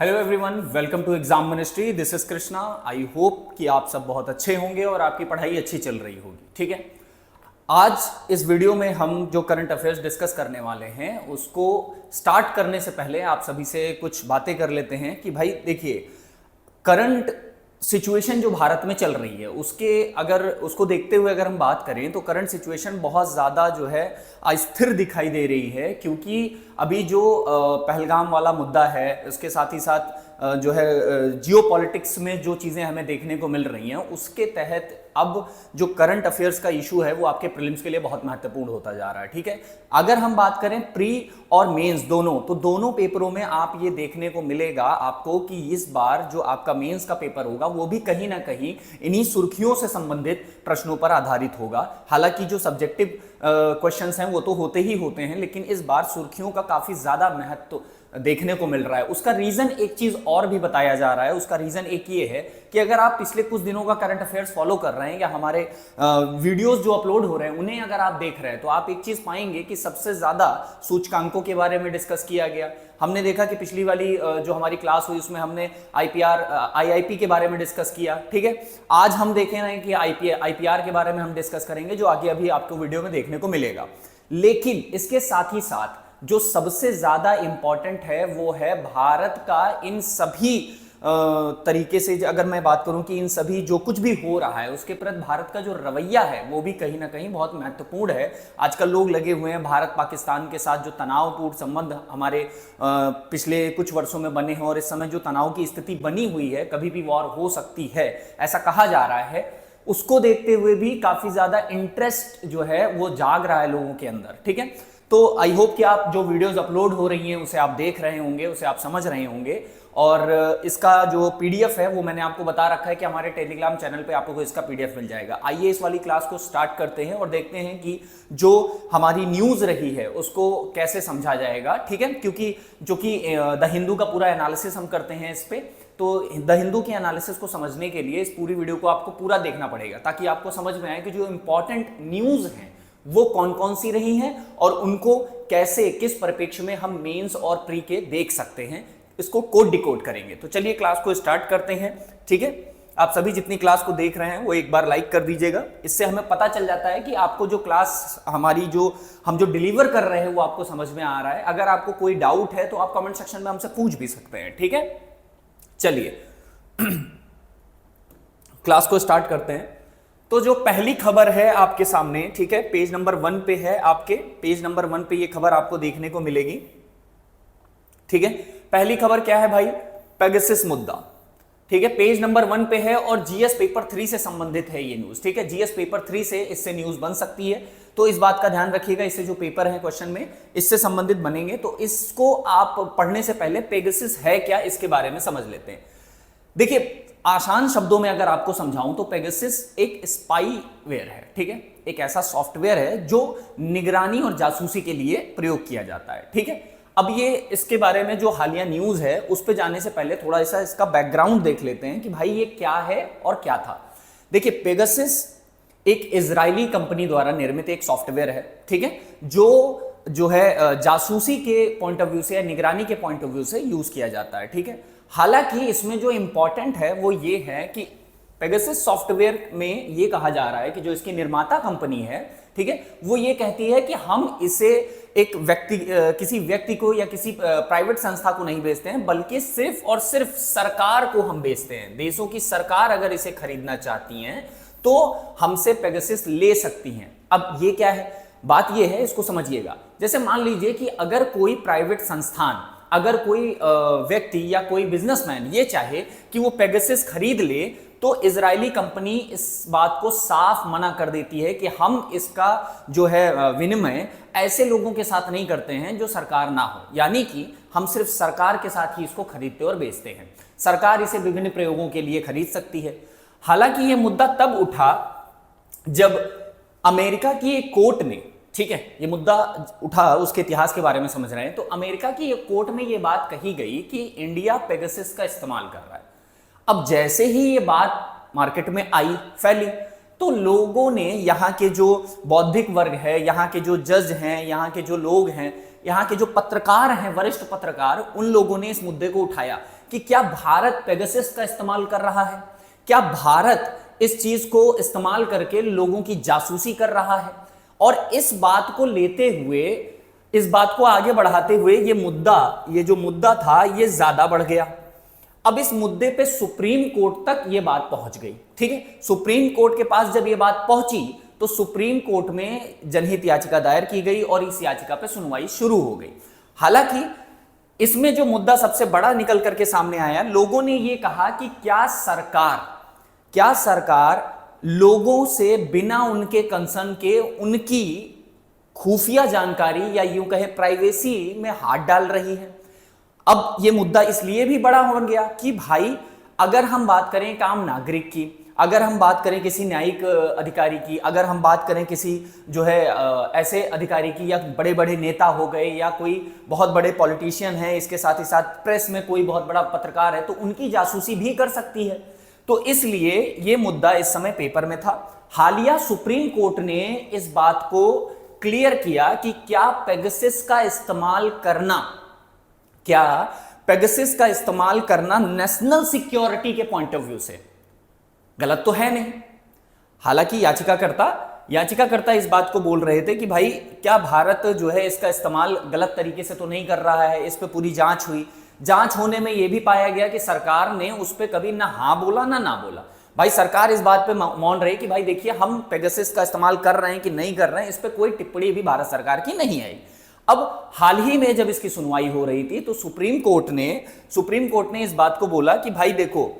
Hello everyone, welcome to exam ministry. This is Krishna. I hope कि आप सब बहुत अच्छे होंगे और आपकी पढ़ाई अच्छी चल रही होगी। ठीक है, आज इस वीडियो में हम जो करंट अफेयर्स डिस्कस करने वाले हैं उसको स्टार्ट करने से पहले आप सभी से कुछ बातें कर लेते हैं कि भाई देखिए, करंट सिचुएशन जो भारत में चल रही है उसको देखते हुए अगर हम बात करें तो करंट सिचुएशन बहुत ज़्यादा जो है अस्थिर दिखाई दे रही है, क्योंकि अभी जो पहलगाम वाला मुद्दा है उसके साथ ही साथ जो है जियो पॉलिटिक्स में जो चीज़ें हमें देखने को मिल रही हैं उसके तहत अब जो करंट अफेयर्स का इशू है वो आपके प्रीलिम्स के लिए बहुत महत्वपूर्ण होता जा रहा है। ठीक है, अगर हम बात करें प्री और मेंस दोनों, तो दोनों पेपरों में आप ये देखने को मिलेगा आपको कि इस बार जो आपका मेंस का पेपर होगा वो भी कहीं ना कहीं इन्हीं सुर्खियों से संबंधित प्रश्नों पर आधारित होगा। हालांकि जो सब्जेक्टिव क्वेश्चंस हैं वो तो होते ही होते हैं, लेकिन इस बार सुर्खियों का काफी ज्यादा महत्व देखने को मिल रहा है। उसका रीजन एक चीज और भी बताया जा रहा है। उसका रीजन एक ये है कि अगर आप पिछले कुछ दिनों का करंट अफेयर्स फॉलो कर रहे हैं या हमारे वीडियोस जो अपलोड हो रहे हैं उन्हें अगर आप देख रहे हैं तो आप एक चीज पाएंगे कि सबसे ज्यादा सूचकांकों के बारे में डिस्कस किया गया। हमने देखा कि पिछली वाली जो हमारी क्लास हुई उसमें हमने आईआईपी के बारे में डिस्कस किया। ठीक है, आज हम देख रहे हैं कि आईपीआर के बारे में हम डिस्कस करेंगे, जो आगे अभी आपको वीडियो में देखने को मिलेगा। लेकिन इसके साथ ही साथ जो सबसे ज्यादा इंपॉर्टेंट है वो है भारत का इन सभी तरीके से, अगर मैं बात करूं कि इन सभी जो कुछ भी हो रहा है उसके प्रति भारत का जो रवैया है वो भी कहीं ना कहीं बहुत महत्वपूर्ण है। आजकल लोग लगे हुए हैं भारत पाकिस्तान के साथ जो तनावपूर्ण संबंध हमारे पिछले कुछ वर्षों में बने हैं और इस समय जो तनाव की स्थिति बनी हुई है, कभी भी वॉर हो सकती है ऐसा कहा जा रहा है, उसको देखते हुए भी काफी ज्यादा इंटरेस्ट जो है वो जाग रहा है लोगों के अंदर। ठीक है, तो आई होप कि आप जो वीडियोस अपलोड हो रही हैं उसे आप देख रहे होंगे, उसे आप समझ रहे होंगे। और इसका जो पीडीएफ है वो मैंने आपको बता रखा है कि हमारे टेलीग्राम चैनल पे आपको इसका पीडीएफ मिल जाएगा। आइए इस वाली क्लास को स्टार्ट करते हैं और देखते हैं कि जो हमारी न्यूज रही है उसको कैसे समझा जाएगा। ठीक है, क्योंकि जो कि द हिंदू का पूरा एनालिसिस हम करते हैं इस पे, तो द हिंदू के एनालिसिस को समझने के लिए इस पूरी वीडियो को आपको पूरा देखना पड़ेगा ताकि आपको समझ में आए कि जो इंपॉर्टेंट न्यूज हैं वो कौन कौन सी रही हैं और उनको कैसे किस परिप्रेक्ष्य में हम मेंस और प्री के देख सकते हैं, इसको कोड डिकोड करेंगे। तो चलिए क्लास को स्टार्ट करते हैं। ठीक है, आप सभी जितनी क्लास को देख रहे हैं वो एक बार लाइक कर दीजिएगा। इससे हमें पता चल जाता है कि आपको जो क्लास हमारी हम जो डिलीवर कर रहे हैं वो आपको समझ में आ रहा है। अगर आपको कोई डाउट है तो आप कमेंट सेक्शन में हमसे पूछ भी सकते हैं। ठीक है, चलिए क्लास को स्टार्ट करते हैं। तो जो पहली खबर है आपके सामने, ठीक है, पेज नंबर 1 पे है, आपके पेज नंबर 1 पे ये खबर आपको देखने को मिलेगी। ठीक है, पहली खबर क्या है भाई? पेगासस मुद्दा। ठीक है, पेज नंबर 1 पे है और जीएस पेपर 3 से संबंधित है ये न्यूज। ठीक है, जीएस पेपर 3 से इससे न्यूज बन सकती है, तो इस बात का ध्यान रखिएगा। इससे जो पेपर है क्वेश्चन में इससे संबंधित बनेंगे, तो इसको आप पढ़ने से पहले पेगासस है क्या इसके बारे में समझ लेते हैं। देखिए, आसान शब्दों में अगर आपको समझाऊं तो पेगासस एक स्पाईवेयर है। ठीक है, एक ऐसा सॉफ्टवेयर है जो निगरानी और जासूसी के लिए प्रयोग किया जाता है। ठीक है, अब ये इसके बारे में जो हालिया न्यूज है उस पे जाने से पहले थोड़ा सा इसका बैकग्राउंड देख लेते हैं कि भाई ये क्या है और क्या था। देखिए, पेगासस एक इजरायली कंपनी द्वारा निर्मित एक सॉफ्टवेयर है। ठीक है, जो है जासूसी के पॉइंट ऑफ व्यू से या निगरानी के पॉइंट ऑफ व्यू से यूज किया जाता है। ठीक है, हालांकि इसमें जो इंपॉर्टेंट है वो ये है कि पेगासस सॉफ्टवेयर में ये कहा जा रहा है कि जो इसकी निर्माता कंपनी है, ठीक है, वो ये कहती है कि हम इसे एक किसी व्यक्ति को या किसी प्राइवेट संस्था को नहीं बेचते हैं, बल्कि सिर्फ और सिर्फ सरकार को हम बेचते हैं। देशों की सरकार अगर इसे खरीदना चाहती हैं तो हमसे पेगासस ले सकती हैं। अब ये क्या है? बात ये है, इसको समझिएगा। जैसे मान लीजिए कि अगर कोई प्राइवेट संस्थान, अगर कोई व्यक्ति या कोई बिजनेसमैन ये चाहे कि वो पेगासस खरीद ले, तो इजरायली कंपनी इस बात को साफ मना कर देती है कि हम इसका जो है विनिमय ऐसे लोगों के साथ नहीं करते हैं जो सरकार ना हो, यानी कि हम सिर्फ सरकार के साथ ही इसको खरीदते और बेचते हैं। सरकार इसे विभिन्न प्रयोगों के लिए खरीद सकती है। हालांकि यह मुद्दा तब उठा जब अमेरिका की एक कोर्ट ने, ठीक है, ये मुद्दा उठा, उसके इतिहास के बारे में समझ रहे हैं, तो अमेरिका की एक कोर्ट में ये बात कही गई कि इंडिया पेगासस का इस्तेमाल कर रहा है। अब जैसे ही ये बात मार्केट में आई, फैली, तो लोगों ने, यहाँ के जो बौद्धिक वर्ग है, यहाँ के जो जज हैं, यहाँ के जो लोग हैं, यहाँ के जो पत्रकार हैं, वरिष्ठ पत्रकार, उन लोगों ने इस मुद्दे को उठाया कि क्या भारत पेगासस का इस्तेमाल कर रहा है, क्या भारत इस चीज को इस्तेमाल करके लोगों की जासूसी कर रहा है। और इस बात को लेते हुए, इस बात को आगे बढ़ाते हुए ये जो मुद्दा था ये ज्यादा बढ़ गया। अब इस मुद्दे पे सुप्रीम कोर्ट तक ये बात पहुंच गई। ठीक है, सुप्रीम कोर्ट के पास जब ये बात पहुंची तो सुप्रीम कोर्ट में जनहित याचिका दायर की गई और इस याचिका पे सुनवाई शुरू हो गई। हालांकि इसमें जो मुद्दा सबसे बड़ा निकल करके सामने आया, लोगों ने ये कहा कि क्या सरकार लोगों से बिना उनके कंसर्न के उनकी खुफिया जानकारी या यूं कहे प्राइवेसी में हाथ डाल रही है। अब यह मुद्दा इसलिए भी बड़ा हो गया कि भाई अगर हम बात करें एक आम नागरिक की, अगर हम बात करें किसी न्यायिक अधिकारी की, अगर हम बात करें किसी जो है ऐसे अधिकारी की, या बड़े बड़े नेता हो गए या कोई बहुत बड़े पॉलिटिशियन है, इसके साथ ही साथ प्रेस में कोई बहुत बड़ा पत्रकार है, तो उनकी जासूसी भी कर सकती है। तो इसलिए यह मुद्दा इस समय पेपर में था। हालिया सुप्रीम कोर्ट ने इस बात को क्लियर किया कि क्या पेगासस का इस्तेमाल करना नेशनल सिक्योरिटी के पॉइंट ऑफ व्यू से गलत तो है नहीं। हालांकि याचिकाकर्ता इस बात को बोल रहे थे कि भाई क्या भारत जो है इसका इस्तेमाल गलत तरीके से तो नहीं कर रहा है। इस पे पूरी जांच हुई, जांच होने में यह भी पाया गया कि सरकार ने उस पर कभी ना हाँ बोला ना बोला। भाई सरकार इस बात पे मौन रही कि भाई देखिए हम पेगासस का इस्तेमाल कर रहे हैं कि नहीं कर रहे हैं, इस पे कोई टिप्पणी भी भारत सरकार की नहीं आई। अब हाल ही में जब इसकी सुनवाई हो रही थी तो सुप्रीम कोर्ट ने इस बात को बोला कि भाई देखो,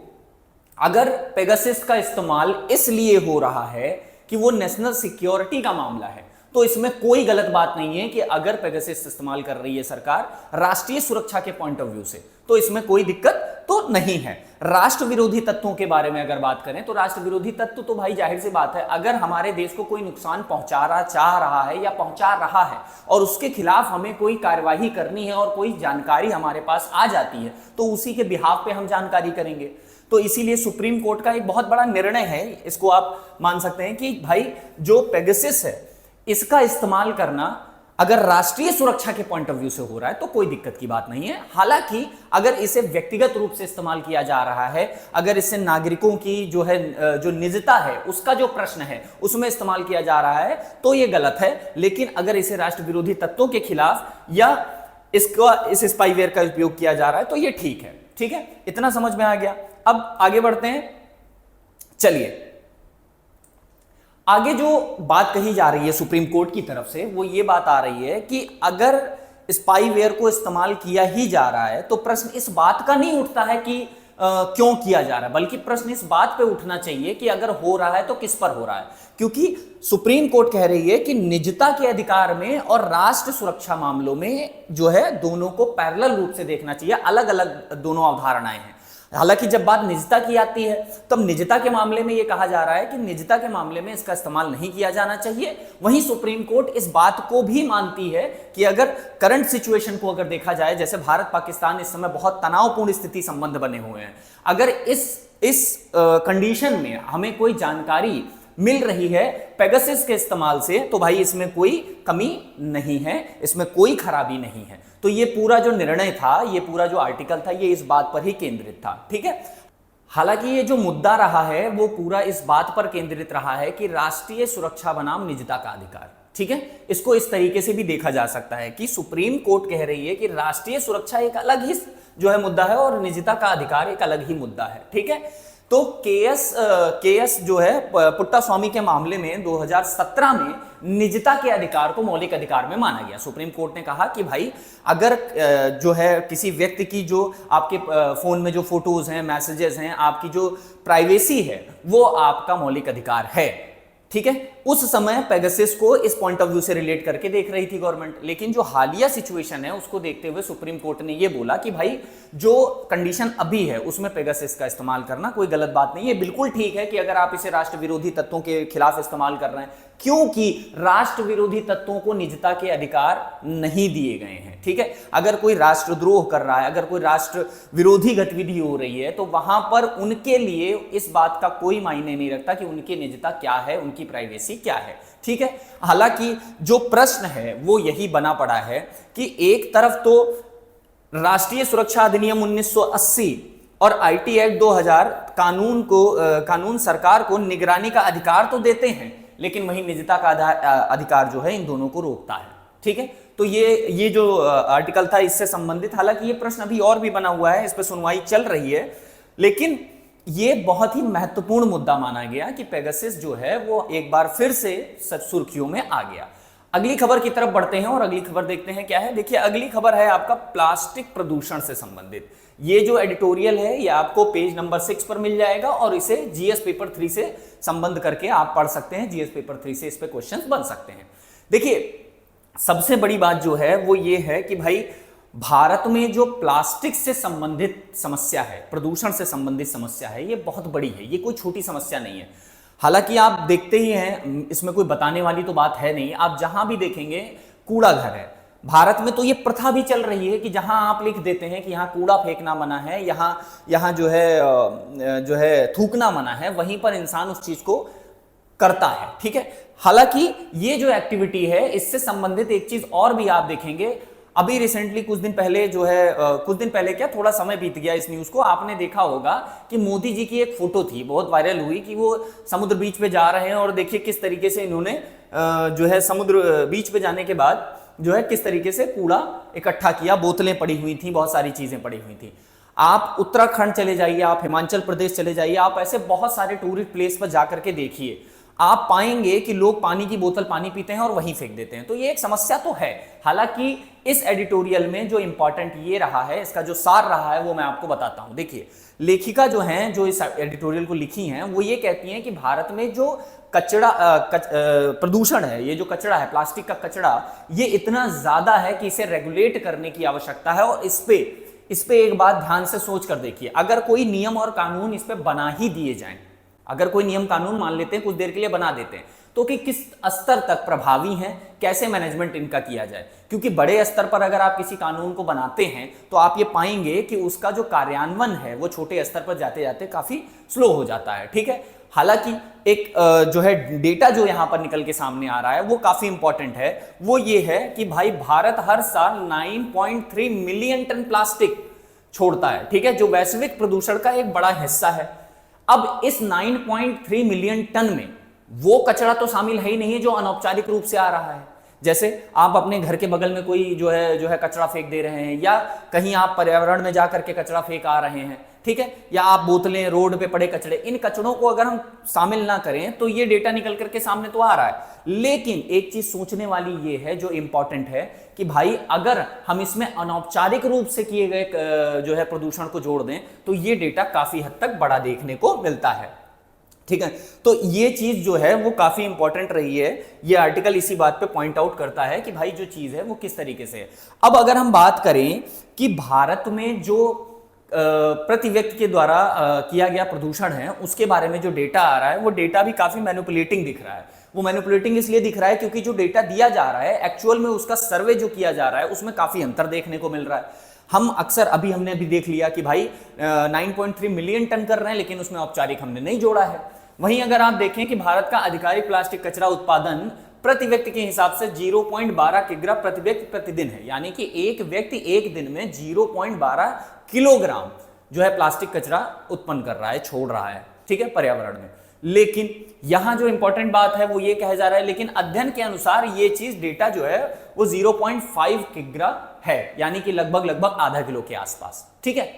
अगर पेगासस का इस्तेमाल इसलिए हो रहा है कि वो नेशनल सिक्योरिटी का मामला है, तो इसमें कोई गलत बात नहीं है कि अगर पेगासस इस्तेमाल कर रही है सरकार राष्ट्रीय सुरक्षा के पॉइंट ऑफ व्यू से, तो इसमें कोई दिक्कत तो नहीं है। राष्ट्र विरोधी तत्वों के बारे में अगर बात करें तो राष्ट्र विरोधी तत्व तो भाई जाहिर सी बात है, अगर हमारे देश को कोई नुकसान चाह रहा है या पहुंचा रहा है और उसके खिलाफ हमें कोई कार्यवाही करनी है और कोई जानकारी हमारे पास आ जाती है, तो उसी के बिहाफ पे हम जानकारी करेंगे। तो इसीलिए सुप्रीम कोर्ट का एक बहुत बड़ा निर्णय है, इसको आप मान सकते हैं कि भाई जो पेगासस है इसका इस्तेमाल करना अगर राष्ट्रीय सुरक्षा के पॉइंट ऑफ व्यू से हो रहा है तो कोई दिक्कत की बात नहीं है। हालांकि अगर इसे व्यक्तिगत रूप से इस्तेमाल किया जा रहा है, अगर इससे नागरिकों की जो निजता है उसका जो प्रश्न है उसमें इस्तेमाल किया जा रहा है तो यह गलत है। लेकिन अगर इसे राष्ट्र विरोधी तत्वों के खिलाफ या इस स्पाईवेयर का उपयोग किया जा रहा है तो यह ठीक है। ठीक है, इतना समझ में आ गया। अब आगे बढ़ते हैं। चलिए, आगे जो बात कही जा रही है सुप्रीम कोर्ट की तरफ से वो ये बात आ रही है कि अगर स्पाईवेयर को इस्तेमाल किया ही जा रहा है तो प्रश्न इस बात का नहीं उठता है कि क्यों किया जा रहा है, बल्कि प्रश्न इस बात पे उठना चाहिए कि अगर हो रहा है तो किस पर हो रहा है। क्योंकि सुप्रीम कोर्ट कह रही है कि निजता के अधिकार में और राष्ट्र सुरक्षा मामलों में जो है दोनों को पैरेलल रूप से देखना चाहिए, अलग अलग दोनों अवधारणाएं हैं। हालांकि जब बात निजता की आती है तब निजता के मामले में यह कहा जा रहा है कि निजता के मामले में इसका इस्तेमाल नहीं किया जाना चाहिए। वहीं सुप्रीम कोर्ट इस बात को भी मानती है कि अगर करंट सिचुएशन को अगर देखा जाए, जैसे भारत पाकिस्तान इस समय बहुत तनावपूर्ण स्थिति संबंध बने हुए हैं, अगर इस कंडीशन में हमें कोई जानकारी मिल रही है पेगासस के इस्तेमाल से, तो भाई इसमें कोई कमी नहीं है, इसमें कोई खराबी नहीं है। तो ये पूरा जो निर्णय था, ये पूरा जो आर्टिकल था, ये इस बात पर ही केंद्रित था। ठीक है, हालांकि ये जो मुद्दा रहा है वो पूरा इस बात पर केंद्रित रहा है कि राष्ट्रीय सुरक्षा बनाम निजता का अधिकार। ठीक है, इसको इस तरीके से भी देखा जा सकता है कि सुप्रीम कोर्ट कह रही है कि राष्ट्रीय सुरक्षा एक अलग ही जो है मुद्दा है और निजता का अधिकार एक अलग ही मुद्दा है। ठीक है, तो केएस जो है पुट्टास्वामी के मामले में 2017 में निजता के अधिकार को मौलिक अधिकार में माना गया। सुप्रीम कोर्ट ने कहा कि भाई अगर जो है किसी व्यक्ति की जो आपके फोन में जो फोटोज हैं, मैसेजेस हैं, आपकी जो प्राइवेसी है वो आपका मौलिक अधिकार है। ठीक है, उस समय पेगासस को इस पॉइंट ऑफ व्यू से रिलेट करके देख रही थी गवर्नमेंट, लेकिन जो हालिया सिचुएशन है उसको देखते हुए सुप्रीम कोर्ट ने यह बोला कि भाई जो कंडीशन अभी है उसमें पेगासस का इस्तेमाल करना कोई गलत बात नहीं है। बिल्कुल ठीक है कि अगर आप इसे राष्ट्र विरोधी तत्वों के खिलाफ इस्तेमाल कर रहे हैं, क्योंकि राष्ट्र विरोधी तत्वों को निजता के अधिकार नहीं दिए गए हैं। ठीक है, अगर कोई राष्ट्रद्रोह कर रहा है, अगर कोई राष्ट्र विरोधी गतिविधि हो रही है, तो वहां पर उनके लिए इस बात का कोई मायने नहीं रखता कि उनकी निजता क्या है, उनकी प्राइवेसी क्या है। ठीक है, हालांकि जो प्रश्न है वो यही बना पड़ा है कि एक तरफ तो राष्ट्रीय सुरक्षा अधिनियम 1980 और आईटी एक्ट 2000 कानून सरकार को निगरानी का अधिकार तो देते हैं, लेकिन वही निजता का अधिकार जो है इन दोनों को रोकता है। ठीक है, तो ये जो आर्टिकल था इससे संबंधित, हालांकि ये प्रश्न अभी और भी बना हुआ है, इस पर सुनवाई चल रही है, लेकिन ये बहुत ही महत्वपूर्ण मुद्दा माना गया कि पेगासस जो है वो एक बार फिर से सुर्खियों में आ गया। अगली खबर की तरफ बढ़ते हैं और अगली खबर देखते हैं क्या है। देखिए, अगली खबर है आपका प्लास्टिक प्रदूषण से संबंधित। ये जो एडिटोरियल है ये आपको पेज नंबर 6 पर मिल जाएगा और इसे जीएस पेपर 3 से संबंध करके आप पढ़ सकते हैं। जीएस पेपर 3 से इस पे क्वेश्चंस बन सकते हैं। देखिए, सबसे बड़ी बात जो है वो ये है कि भाई भारत में जो प्लास्टिक से संबंधित समस्या है, प्रदूषण से संबंधित समस्या है, ये बहुत बड़ी है, ये कोई छोटी समस्या नहीं है। हालांकि आप देखते ही हैं, इसमें कोई बताने वाली तो बात है नहीं, आप जहां भी देखेंगे कूड़ा घर है। भारत में तो ये प्रथा भी चल रही है कि जहां आप लिख देते हैं कि यहाँ कूड़ा फेंकना मना है, यहाँ जो है थूकना मना है, वहीं पर इंसान उस चीज को करता है। ठीक है, हालांकि ये जो एक्टिविटी है इससे संबंधित एक चीज और भी आप देखेंगे। अभी रिसेंटली कुछ दिन पहले जो है कुछ दिन पहले क्या, थोड़ा समय बीत गया इस न्यूज को, आपने देखा होगा कि मोदी जी की एक फोटो थी, बहुत वायरल हुई, कि वो समुद्र बीच पे जा रहे हैं और देखिए किस तरीके से इन्होंने जो है समुद्र बीच पे जाने के बाद जो है किस तरीके से कूड़ा इकट्ठा किया, बोतलें पड़ी हुई थी, बहुत सारी चीजें पड़ी हुई थी। आप उत्तराखंड चले जाइए, आप हिमाचल प्रदेश चले जाइए, आप ऐसे बहुत सारे टूरिस्ट प्लेस पर जाकर के देखिए, आप पाएंगे कि लोग पानी की बोतल पानी पीते हैं और वहीं फेंक देते हैं। तो ये एक समस्या तो है। हालांकि इस एडिटोरियल में जो इंपॉर्टेंट ये रहा है, इसका जो सार रहा है वो मैं आपको बताता हूं। देखिए, लेखिका जो हैं जो इस एडिटोरियल को लिखी हैं वो ये कहती हैं कि भारत में जो कचरा प्रदूषण है, ये जो कचरा है, प्लास्टिक का कचरा, ये इतना ज्यादा है कि इसे रेगुलेट करने की आवश्यकता है। और इस पे एक बात ध्यान से सोच कर देखिए, अगर कोई नियम और कानून इस पे बना ही दिए जाएं, अगर कोई नियम कानून मान लेते हैं, कुछ देर के लिए बना देते हैं, तो कि किस स्तर तक प्रभावी हैं, कैसे मैनेजमेंट इनका किया जाए। क्योंकि बड़े स्तर पर अगर आप किसी कानून को बनाते हैं तो आप ये पाएंगे कि उसका जो कार्यान्वयन है वो छोटे स्तर पर जाते जाते काफी स्लो हो जाता है। ठीक है, हालांकि एक जो है डेटा जो यहां पर निकल के सामने आ रहा है वो काफी इंपॉर्टेंट है। वो ये है कि भाई भारत हर साल 9.3 मिलियन टन प्लास्टिक छोड़ता है। ठीक है, जो वैश्विक प्रदूषण का एक बड़ा हिस्सा है। अब इस 9.3 मिलियन टन में वो कचरा तो शामिल है ही नहीं है जो अनौपचारिक रूप से आ रहा है। जैसे आप अपने घर के बगल में कोई जो है कचरा फेंक दे रहे हैं, या कहीं आप पर्यावरण में जाकर के कचरा फेंक आ रहे हैं, ठीक है, या आप बोतलें, रोड पे पड़े कचरे, इन कचरों को अगर हम शामिल ना करें तो ये डेटा निकल करके सामने तो आ रहा है। लेकिन एक चीज सोचने वाली ये है जो इंपॉर्टेंट है कि भाई अगर हम इसमें अनौपचारिक रूप से किए गए जो है प्रदूषण को जोड़ दें तो ये डेटा काफी हद तक बड़ा देखने को मिलता है। ठीक है, तो ये चीज जो है वो काफी इंपॉर्टेंट रही है। ये आर्टिकल इसी बात पे पॉइंट आउट करता है कि भाई जो चीज है वो किस तरीके से है। अब अगर हम बात करें कि भारत में जो प्रति व्यक्ति के द्वारा किया गया प्रदूषण है उसके बारे में जो डेटा आ रहा है, वो डेटा भी काफी मैनिपुलेटिंग दिख रहा है। वो मैनिपुलेटिंग इसलिए दिख रहा है क्योंकि जो डेटा दिया जा रहा है एक्चुअल में उसका सर्वे जो किया जा रहा है उसमें काफी अंतर देखने को मिल रहा है। हम अक्सर हमने अभी देख लिया कि भाई 9.3 मिलियन टन कर रहे हैं, लेकिन उसमें औपचारिक हमने नहीं जोड़ा है। वहीं अगर आप देखें कि भारत का आधिकारिक प्लास्टिक कचरा उत्पादन प्रति व्यक्ति के हिसाब से 0.12 किग्रा प्रति व्यक्ति प्रतिदिन है, यानी कि एक व्यक्ति एक दिन में 0.12 किलोग्राम जो है प्लास्टिक कचरा उत्पन्न कर रहा है, छोड़ रहा है, ठीक है, पर्यावरण में। लेकिन यहां जो इंपॉर्टेंट बात है वो ये कहा जा रहा है, लेकिन अध्ययन के अनुसार ये चीज डेटा जो है वो 0.5 किग्रा है, यानी कि लगभग आधा किलो के आसपास। ठीक है,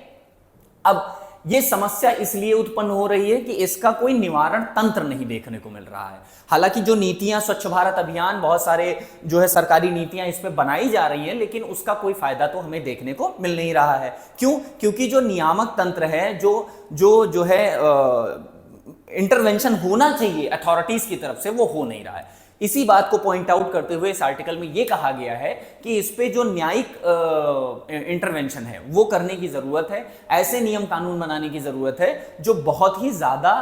अब ये समस्या इसलिए उत्पन्न हो रही है कि इसका कोई निवारण तंत्र नहीं देखने को मिल रहा है। हालांकि जो नीतियां, स्वच्छ भारत अभियान, बहुत सारे जो है सरकारी नीतियां इस पे बनाई जा रही हैं, लेकिन उसका कोई फायदा तो हमें देखने को मिल नहीं रहा है। क्यों? क्योंकि जो नियामक तंत्र है, जो है इंटरवेंशन होना चाहिए अथॉरिटीज की तरफ से, वो हो नहीं रहा है। इसी बात को पॉइंट आउट करते हुए इस आर्टिकल में यह कहा गया है कि इस पे जो न्यायिक इंटरवेंशन है वो करने की जरूरत है। ऐसे नियम कानून बनाने की जरूरत है जो बहुत ही ज्यादा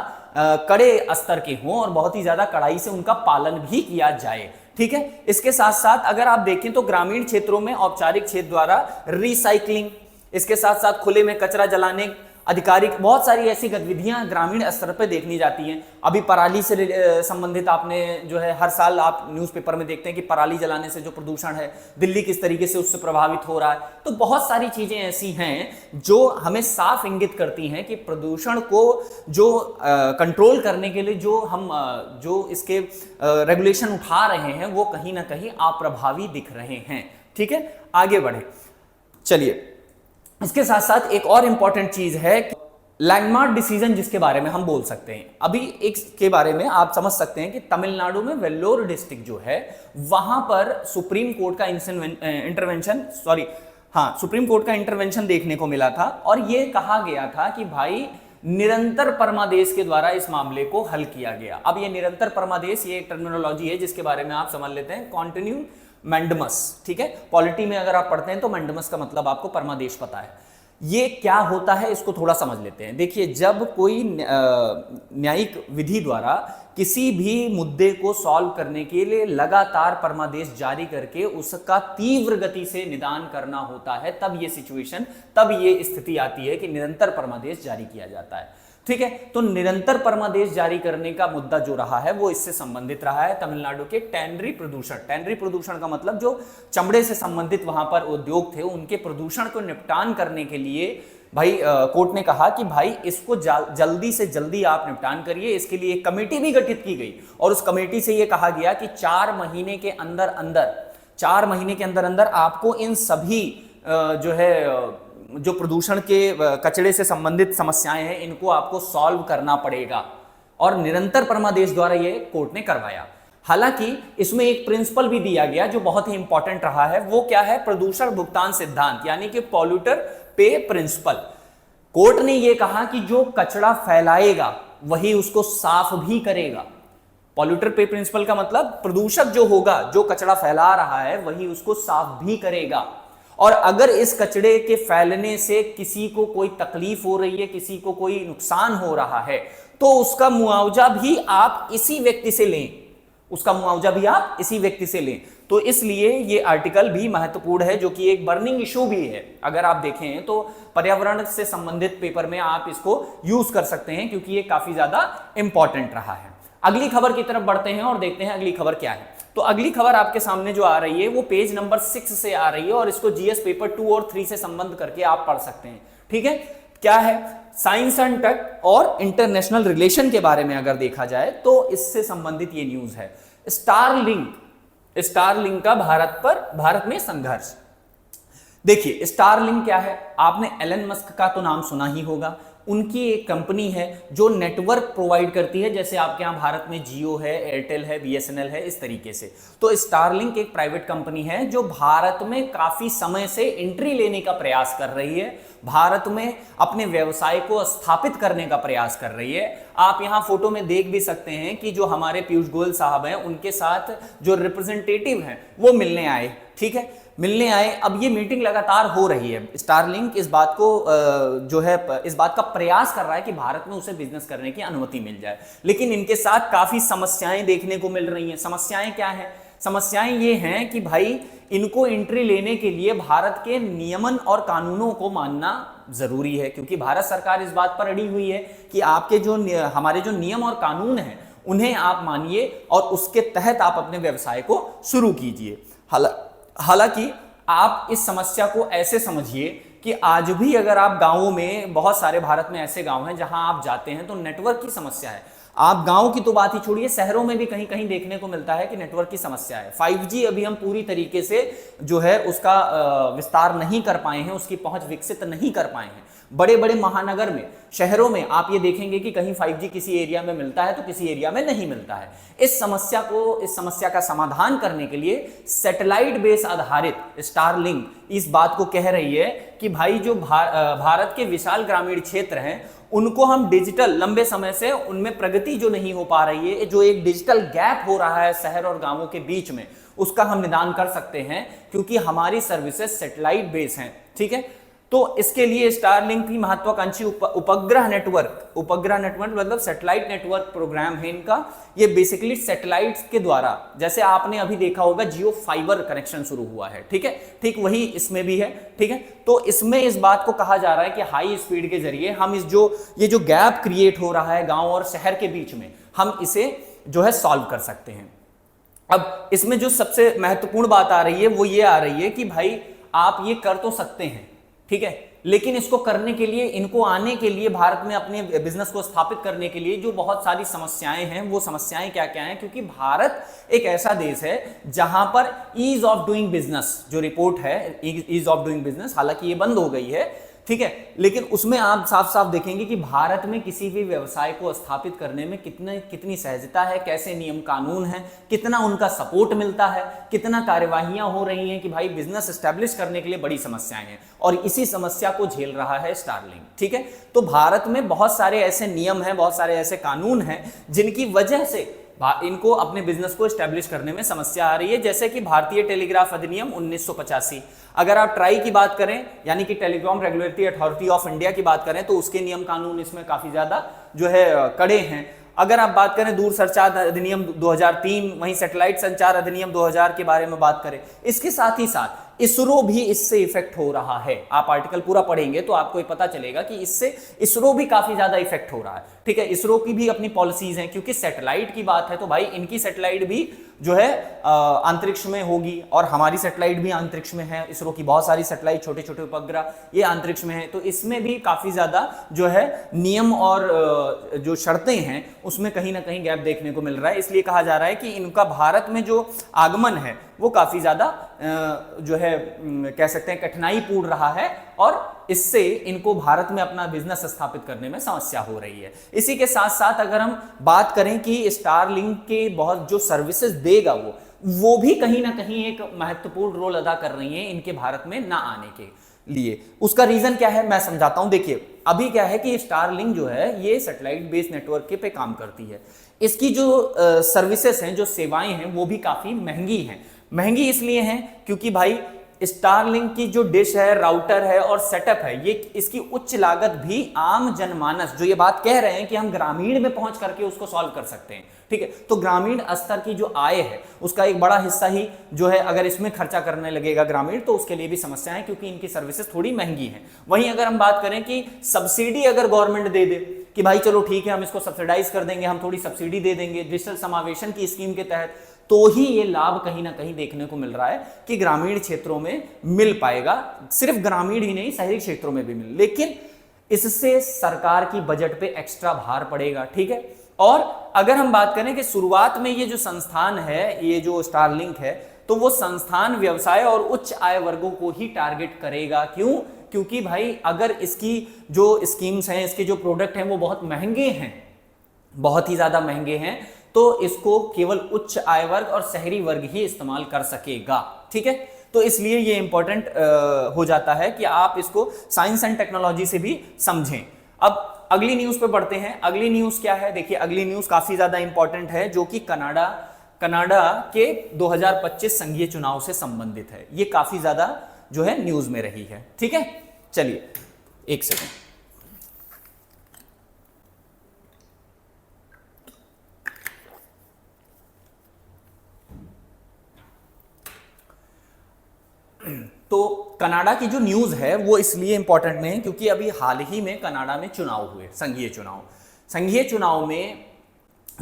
कड़े स्तर के हों और बहुत ही ज्यादा कड़ाई से उनका पालन भी किया जाए। ठीक है, इसके साथ साथ अगर आप देखें तो ग्रामीण क्षेत्रों में औपचारिक क्षेत्र द्वारा रिसाइकलिंग, इसके साथ साथ खुले में कचरा जलाने आधिकारिक बहुत सारी ऐसी गतिविधियां ग्रामीण स्तर पर देखनी जाती हैं। अभी पराली से संबंधित आपने जो है हर साल आप न्यूज़पेपर में देखते हैं कि पराली जलाने से जो प्रदूषण है दिल्ली किस तरीके से उससे प्रभावित हो रहा है। तो बहुत सारी चीजें ऐसी हैं जो हमें साफ इंगित करती हैं कि प्रदूषण को जो कंट्रोल करने के लिए जो हम जो इसके रेगुलेशन उठा रहे हैं वो कहीं ना कहीं अप्रभावी दिख रहे हैं। ठीक है, आगे बढ़े। चलिए, इसके साथ साथ एक और इंपॉर्टेंट चीज है लैंडमार्क डिसीजन जिसके बारे में हम बोल सकते हैं। अभी एक के बारे में आप समझ सकते हैं कि तमिलनाडु में वेल्लोर डिस्ट्रिक्ट जो है वहां पर सुप्रीम कोर्ट का सुप्रीम कोर्ट का इंटरवेंशन देखने को मिला था और यह कहा गया था कि भाई निरंतर परमादेश के द्वारा इस मामले को हल किया गया। अब ये निरंतर परमादेश ये एक टर्मिनोलॉजी है जिसके बारे में आप समझ लेते हैं, कॉन्टिन्यू मैंडमस। ठीक है, पॉलिटी में अगर आप पढ़ते हैं तो मैंडमस का मतलब आपको परमादेश पता है। ये क्या होता है इसको थोड़ा समझ लेते हैं। देखिए, जब कोई न्यायिक विधि द्वारा किसी भी मुद्दे को सॉल्व करने के लिए लगातार परमादेश जारी करके उसका तीव्र गति से निदान करना होता है, तब ये सिचुएशन, तब ये स्थिति आती है कि निरंतर परमादेश जारी किया जाता है। ठीक है, तो निरंतर परमादेश जारी करने का मुद्दा जो रहा है वो इससे संबंधित रहा है तमिलनाडु के टैनरी प्रदूषण। टैनरी प्रदूषण का मतलब जो चमड़े से संबंधित वहां पर उद्योग थे उनके प्रदूषण को निपटान करने के लिए भाई कोर्ट ने कहा कि भाई इसको जल्दी से जल्दी आप निपटान करिए। इसके लिए एक कमेटी भी गठित की गई और उस कमेटी से यह कहा गया कि 4 महीने के अंदर अंदर आपको इन सभी जो प्रदूषण के कचरे से संबंधित समस्याएं हैं इनको आपको सॉल्व करना पड़ेगा और निरंतर परमादेश द्वारा ये कोर्ट ने करवाया। हालांकि इसमें एक प्रिंसिपल भी दिया गया जो बहुत ही इंपॉर्टेंट रहा है, वो क्या है? प्रदूषण भुगतान सिद्धांत, यानी कि पॉल्यूटर पे प्रिंसिपल। कोर्ट ने यह कहा कि जो कचरा फैलाएगा वही उसको साफ भी करेगा। पॉल्यूटर पे प्रिंसिपल का मतलब प्रदूषक जो होगा, जो कचरा फैला रहा है वही उसको साफ भी करेगा। और अगर इस कचरे के फैलने से किसी को कोई तकलीफ हो रही है, किसी को कोई नुकसान हो रहा है, तो उसका मुआवजा भी आप इसी व्यक्ति से लें, तो इसलिए ये आर्टिकल भी महत्वपूर्ण है, जो कि एक बर्निंग इशू भी है। अगर आप देखें तो पर्यावरण से संबंधित पेपर में आप इसको यूज कर सकते हैं, क्योंकि ये काफी ज्यादा इंपॉर्टेंट रहा है। अगली खबर की तरफ बढ़ते हैं और देखते हैं अगली खबर क्या है। तो अगली खबर आपके सामने जो आ रही है वो पेज नंबर 6 से आ रही है और इसको जीएस पेपर 2 और 3 से संबंध करके आप पढ़ सकते हैं। ठीक है, क्या है? साइंस एंड टेक और इंटरनेशनल रिलेशन के बारे में अगर देखा जाए तो इससे संबंधित ये न्यूज है। स्टारलिंक का भारत में संघर्ष। देखिए, स्टारलिंक क्या है? आपने एलन मस्क का तो नाम सुना ही होगा। उनकी एक कंपनी है जो नेटवर्क प्रोवाइड करती है, जैसे आपके यहाँ भारत में जियो है, एयरटेल है, बीएसएनएल है, इस तरीके से। तो स्टारलिंक एक प्राइवेट कंपनी है जो भारत में काफी समय से एंट्री लेने का प्रयास कर रही है, भारत में अपने व्यवसाय को स्थापित करने का प्रयास कर रही है। आप यहाँ फोटो में देख भी सकते हैं कि जो हमारे पीयूष गोयल साहब हैं उनके साथ जो रिप्रेजेंटेटिव हैं वो मिलने आए। ठीक है, मिलने आए। अब ये मीटिंग लगातार हो रही है। स्टारलिंक इस बात का प्रयास कर रहा है कि भारत में उसे बिजनेस करने की अनुमति मिल जाए, लेकिन इनके साथ काफी समस्याएं देखने को मिल रही हैं। समस्याएं क्या हैं? समस्याएं ये हैं कि भाई इनको एंट्री लेने के लिए भारत के नियमन और कानूनों को मानना जरूरी है, क्योंकि भारत सरकार इस बात पर अड़ी हुई है कि आपके हमारे जो नियम और कानून हैं उन्हें आप मानिए और उसके तहत आप अपने व्यवसाय को शुरू कीजिए। हालांकि आप इस समस्या को ऐसे समझिए कि आज भी अगर आप गांवों में, बहुत सारे भारत में ऐसे गांव हैं जहां आप जाते हैं तो नेटवर्क की समस्या है। आप गांव की तो बात ही छोड़िए, शहरों में भी कहीं कहीं देखने को मिलता है कि नेटवर्क की समस्या है। 5G अभी हम पूरी तरीके से जो है उसका विस्तार नहीं कर पाए हैं, उसकी पहुंच विकसित नहीं कर पाए हैं। बड़े बड़े महानगर में, शहरों में आप ये देखेंगे कि कहीं 5G किसी एरिया में मिलता है तो किसी एरिया में नहीं मिलता है। इस समस्या का समाधान करने के लिए सैटेलाइट बेस आधारित स्टारलिंक इस बात को कह रही है कि भाई जो भारत के विशाल ग्रामीण क्षेत्र हैं उनको हम डिजिटल, लंबे समय से उनमें प्रगति जो नहीं हो पा रही है, जो एक डिजिटल गैप हो रहा है शहर और गांवों के बीच में, उसका हम निदान कर सकते हैं, क्योंकि हमारी सर्विसेज सैटेलाइट बेस हैं। ठीक है, तो इसके लिए स्टारलिंक की महत्वाकांक्षी उपग्रह नेटवर्क मतलब सैटेलाइट नेटवर्क प्रोग्राम है इनका। ये बेसिकली सैटेलाइट्स के द्वारा, जैसे आपने अभी देखा होगा जियो फाइबर कनेक्शन शुरू हुआ है, ठीक है, ठीक वही इसमें भी है, ठीक है। तो इसमें इस बात को कहा जा रहा है कि हाई स्पीड के जरिए हम ये जो गैप क्रिएट हो रहा है गांव और शहर के बीच में, हम इसे जो है सॉल्व कर सकते हैं। अब इसमें जो सबसे महत्वपूर्ण बात आ रही है वो ये आ रही है कि भाई आप ये कर तो सकते हैं, ठीक है, लेकिन इसको करने के लिए, इनको आने के लिए, भारत में अपने बिजनेस को स्थापित करने के लिए जो बहुत सारी समस्याएं हैं, वो समस्याएं क्या क्या हैं, क्योंकि भारत एक ऐसा देश है जहां पर ईज ऑफ डूइंग बिजनेस, जो रिपोर्ट है ईज ऑफ डूइंग बिजनेस, हालांकि ये बंद हो गई है, ठीक है, लेकिन उसमें आप साफ साफ देखेंगे कि भारत में किसी भी व्यवसाय को स्थापित करने में कितनी सहजता है, कैसे नियम कानून है, कितना उनका सपोर्ट मिलता है, कितना कार्यवाहियां हो रही हैं कि भाई बिजनेस एस्टेब्लिश करने के लिए बड़ी समस्याएं हैं, और इसी समस्या को झेल रहा है स्टारलिंक, ठीक है। तो भारत में बहुत सारे ऐसे नियम हैं, बहुत सारे ऐसे कानून हैं जिनकी वजह से इनको अपने बिजनेस को एस्टेब्लिश करने में समस्या आ रही है, जैसे कि भारतीय टेलीग्राफ अधिनियम 1985। अगर आप ट्राई की बात करें, यानी कि telecom regulatory authority of India की बात करें, तो उसके नियम कानून इसमें काफी ज्यादा जो है कड़े हैं। अगर आप बात करें दूर संचार अधिनियम 2003, वहीं सैटेलाइट संचार अधिनियम 2000 के बारे में बात करें, इसके साथ ही साथ इसरो भी इससे इफेक्ट हो रहा है। आप आर्टिकल पूरा पढ़ेंगे तो आपको ये पता चलेगा कि इससे इसरो भी काफी ज्यादा इफेक्ट हो रहा है, ठीक है। इसरो की भी अपनी पॉलिसीज हैं, क्योंकि सैटेलाइट की बात है तो भाई इनकी सैटेलाइट भी जो है अंतरिक्ष में होगी, और हमारी सैटेलाइट भी अंतरिक्ष में है। इसरो की बहुत सारी सैटेलाइट, छोटे छोटे उपग्रह, ये अंतरिक्ष में है, तो इसमें भी काफी ज्यादा जो है नियम और जो शर्तें हैं उसमें कहीं ना कहीं गैप देखने को मिल रहा है। इसलिए कहा जा रहा है कि इनका भारत में जो आगमन है वो काफी ज्यादा जो है कह सकते हैं कठिनाईपूर्ण रहा है, और इससे इनको भारत में अपना बिजनेस स्थापित करने में समस्या हो रही है। इसी के साथ साथ अगर हम बात करें कि स्टारलिंक के बहुत जो सर्विसेज देगा वो भी कहीं ना कहीं एक महत्वपूर्ण रोल अदा कर रही हैं इनके भारत में ना आने के लिए। उसका रीजन क्या है मैं समझाता हूं। देखिए अभी क्या है कि स्टारलिंक जो है ये सैटेलाइट बेस्ड नेटवर्क के पे काम करती है। इसकी जो सर्विसेज हैं, जो सेवाएं हैं, वो भी काफी महंगी हैं। महंगी इसलिए हैं क्योंकि भाई स्टारलिंक की जो डिश है, राउटर है और सेटअप है, ये इसकी उच्च लागत भी आम जनमानस, जो ये बात कह रहे हैं कि हम ग्रामीण में पहुंच करके उसको सॉल्व कर सकते हैं, ठीक है, तो ग्रामीण स्तर की जो आय है उसका एक बड़ा हिस्सा ही जो है अगर इसमें खर्चा करने लगेगा ग्रामीण, तो उसके लिए भी समस्या है, क्योंकि इनकी सर्विसेज थोड़ी महंगी हैं। वहीं अगर हम बात करें कि सब्सिडी अगर गवर्नमेंट दे दे कि भाई चलो ठीक है हम इसको सब्सिडाइज कर देंगे, हम थोड़ी सब्सिडी दे देंगे डिजिटल समावेशन की स्कीम के तहत, तो ही ये लाभ कहीं ना कहीं देखने को मिल रहा है कि ग्रामीण क्षेत्रों में मिल पाएगा। सिर्फ ग्रामीण ही नहीं, शहरी क्षेत्रों में भी मिल, लेकिन इससे सरकार की बजट पे एक्स्ट्रा भार पड़ेगा, ठीक है। और अगर हम बात करें कि शुरुआत में ये जो संस्थान है, ये जो स्टारलिंक है, तो वो संस्थान व्यवसाय और उच्च आय वर्गों को ही टारगेट करेगा। क्यों? क्योंकि भाई अगर इसकी जो स्कीम्स हैं, इसके जो प्रोडक्ट हैं वो बहुत महंगे हैं, बहुत ही ज्यादा महंगे हैं, तो इसको केवल उच्च आय वर्ग और शहरी वर्ग ही इस्तेमाल कर सकेगा, ठीक है। तो इसलिए ये इंपॉर्टेंट हो जाता है कि आप इसको साइंस एंड टेक्नोलॉजी से भी समझें। अब अगली न्यूज पे बढ़ते हैं। अगली न्यूज क्या है? देखिए अगली न्यूज काफी ज्यादा इंपॉर्टेंट है, जो कि कनाडा के 2025 संघीय चुनाव से संबंधित है। ये काफी ज्यादा जो है न्यूज में रही है, ठीक है। चलिए एक सेकंड, तो कनाडा की जो न्यूज है वो इसलिए इंपॉर्टेंट नहीं क्योंकि अभी हाल ही में कनाडा में चुनाव हुए, संघीय चुनाव में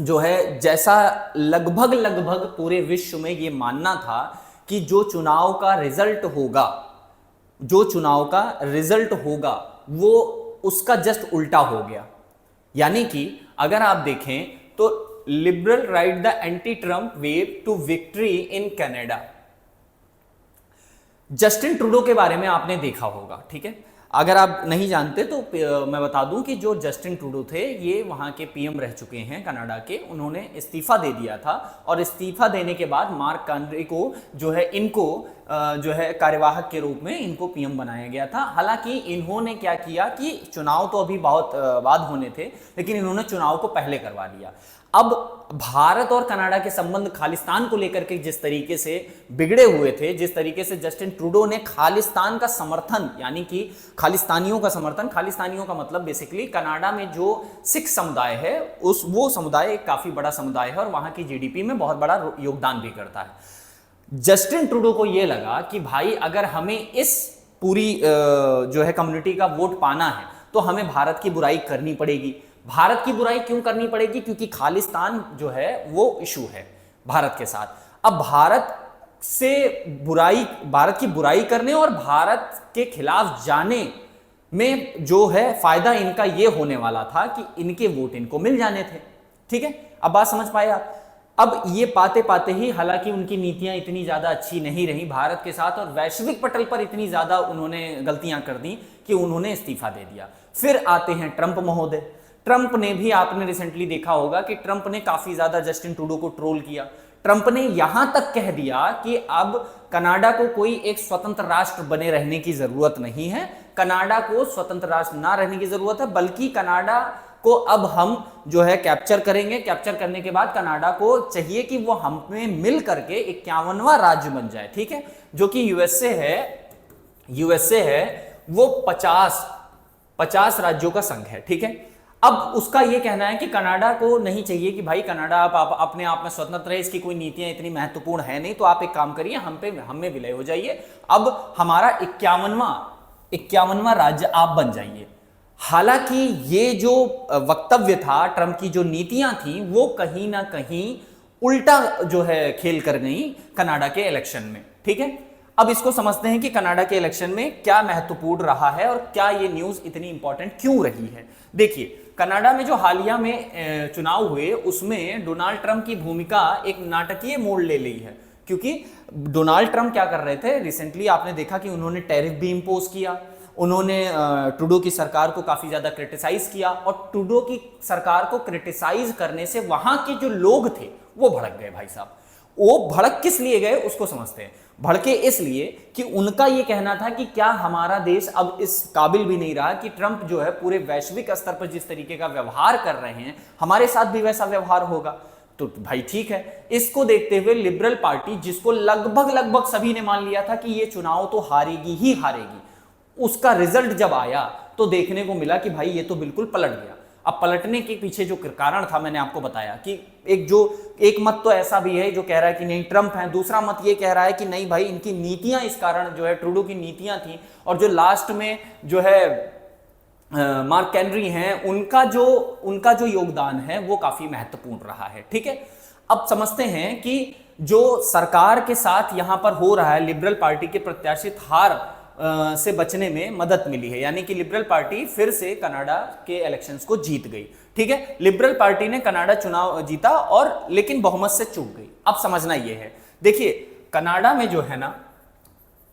जो है, जैसा लगभग पूरे विश्व में ये मानना था कि जो चुनाव का रिजल्ट होगा वो उसका जस्ट उल्टा हो गया। यानी कि अगर आप देखें तो liberal ride the anti Trump wave to victory in Canada. Justin Trudeau के बारे में आपने देखा होगा, ठीक है। अगर आप नहीं जानते तो मैं बता दूं कि जो जस्टिन ट्रूडो थे ये वहां के पीएम रह चुके हैं कनाडा के। उन्होंने इस्तीफा दे दिया था और इस्तीफा देने के बाद मार्क कार्नी को जो है इनको जो है कार्यवाहक के रूप में इनको पीएम बनाया गया था। हालांकि इन्होंने क्या किया कि चुनाव तो अभी बहुत बाद होने थे, लेकिन इन्होंने चुनाव को पहले करवा लिया। अब भारत और कनाडा के संबंध खालिस्तान को लेकर के जिस तरीके से बिगड़े हुए थे, जिस तरीके से जस्टिन ट्रूडो ने खालिस्तान का समर्थन, यानी कि खालिस्तानियों का समर्थन, खालिस्तानियों का मतलब बेसिकली कनाडा में जो सिख समुदाय है वो समुदाय एक काफी बड़ा समुदाय है और वहां की जीडीपी में बहुत बड़ा योगदान भी करता है। जस्टिन ट्रूडो को यह लगा कि भाई अगर हमें इस पूरी जो है कम्युनिटी का वोट पाना है तो हमें भारत की बुराई करनी पड़ेगी। भारत की बुराई क्यों करनी पड़ेगी? क्योंकि खालिस्तान जो है वो इशू है भारत के साथ। अब भारत की बुराई करने और भारत के खिलाफ जाने में जो है फायदा इनका ये होने वाला था कि इनके वोट इनको मिल जाने थे। ठीक है, अब बात समझ पाए आप? अब ये पाते पाते ही, हालांकि उनकी नीतियां इतनी ज्यादा अच्छी नहीं रही भारत के साथ और वैश्विक पटल पर इतनी ज्यादा उन्होंने गलतियां कर दी कि उन्होंने इस्तीफा दे दिया। फिर आते हैं ट्रंप महोदय। ट्रंप ने भी, आपने रिसेंटली देखा होगा कि ट्रंप ने काफी ज्यादा जस्टिन ट्रूडो को ट्रोल किया। ट्रंप ने यहां तक कह दिया कि अब कनाडा को कोई एक स्वतंत्र राष्ट्र बने रहने की जरूरत नहीं है, कनाडा को स्वतंत्र राष्ट्र ना रहने की जरूरत है, बल्कि कनाडा को अब हम जो है कैप्चर करेंगे। कैप्चर करने के बाद कनाडा को चाहिए कि वो हमें मिल करके 51वां राज्य बन जाए। ठीक है, जो कि यूएसए है वो 50 राज्यों का संघ है। ठीक है, अब उसका यह कहना है कि कनाडा को नहीं चाहिए कि भाई कनाडा आप अपने आप में स्वतंत्र है, इसकी कोई नीतियां इतनी महत्वपूर्ण है नहीं, तो आप एक काम करिए, हम में विलय हो जाइए, अब हमारा 51वां राज्य आप बन जाइए। हालांकि ये जो वक्तव्य था, ट्रंप की जो नीतियां थी, वो कहीं ना कहीं उल्टा जो है खेल कर गई कनाडा के इलेक्शन में। ठीक है, अब इसको समझते हैं कि कनाडा के इलेक्शन में क्या महत्वपूर्ण रहा है और क्या ये न्यूज इतनी इंपॉर्टेंट क्यों रही है। देखिए, कनाडा में जो हालिया में चुनाव हुए उसमें डोनाल्ड ट्रंप की भूमिका एक नाटकीय मोड़ ले ली है, क्योंकि डोनाल्ड ट्रंप क्या कर रहे थे, रिसेंटली आपने देखा कि उन्होंने टैरिफ भी इंपोज किया, उन्होंने ट्रूडो की सरकार को काफी ज्यादा क्रिटिसाइज किया और ट्रूडो की सरकार को क्रिटिसाइज करने से वहां के जो लोग थे वो भड़क गए। भाई साहब, वो भड़क किस लिए गए उसको समझते हैं। भड़के इसलिए कि उनका यह कहना था कि क्या हमारा देश अब इस काबिल भी नहीं रहा कि ट्रंप जो है पूरे वैश्विक स्तर पर जिस तरीके का व्यवहार कर रहे हैं हमारे साथ भी वैसा व्यवहार होगा। तो भाई ठीक है, इसको देखते हुए लिबरल पार्टी, जिसको लगभग सभी ने मान लिया था कि ये चुनाव तो हारेगी ही हारेगी, उसका रिजल्ट जब आया तो देखने को मिला कि भाई ये तो बिल्कुल पलट गया। अब पलटने के पीछे जो कारण था मैंने आपको बताया कि एक मत तो ऐसा भी है जो कह रहा है कि नहीं ट्रंप है, दूसरा मत ये कह रहा है कि नहीं भाई इनकी नीतियां इस कारण जो है ट्रूडो की नीतियां थी, और जो लास्ट में जो है मार्क कैनरी हैं उनका जो योगदान है वो काफी महत्वपूर्ण रहा है। ठीक है, अब समझते हैं कि जो सरकार के साथ यहां पर हो रहा है, लिबरल पार्टी के प्रत्याशित हार से बचने में मदद मिली है, यानी कि लिबरल पार्टी फिर से कनाडा के इलेक्शंस को जीत गई। ठीक है, लिबरल पार्टी ने कनाडा चुनाव जीता और लेकिन बहुमत से चूक गई। अब समझना यह है, देखिए कनाडा में जो है ना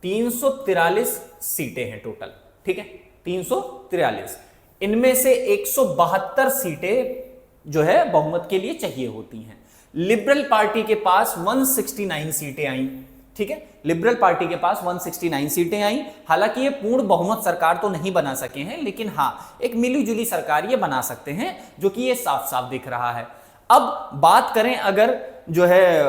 343 सीटें हैं टोटल। ठीक है, 343, इनमें से 172 सीटें जो है बहुमत के लिए चाहिए होती हैं। लिबरल पार्टी के पास 169 सीटें आई। ठीक है, लिबरल पार्टी के पास 169 सीटें आई। हालांकि ये पूर्ण बहुमत सरकार तो नहीं बना सके हैं, लेकिन हां एक मिलीजुली सरकार ये बना सकते हैं, जो कि ये साफ साफ दिख रहा है। अब बात करें अगर जो है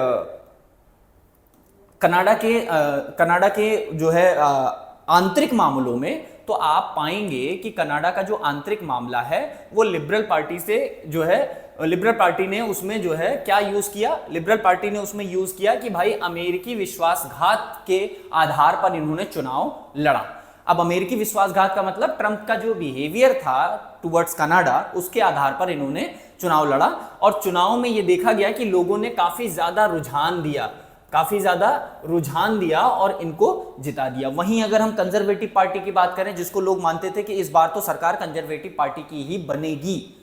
कनाडा के जो है आंतरिक मामलों में, तो आप पाएंगे कि कनाडा का जो आंतरिक मामला है वो लिबरल पार्टी से जो है, लिबरल पार्टी ने उसमें जो है क्या यूज किया, लिबरल पार्टी ने उसमें यूज किया कि भाई अमेरिकी विश्वासघात के आधार पर इन्होंने चुनाव लड़ा। अब अमेरिकी विश्वासघात का मतलब ट्रंप का जो बिहेवियर था टुवर्ड्स कनाडा, उसके आधार पर इन्होंने चुनाव लड़ा और चुनाव में यह देखा गया कि लोगों ने काफी ज्यादा रुझान दिया और इनको जिता दिया। वहीं अगर हम कंजर्वेटिव पार्टी की बात करें, जिसको लोग मानते थे कि इस बार तो सरकार कंजर्वेटिव पार्टी की ही बनेगी,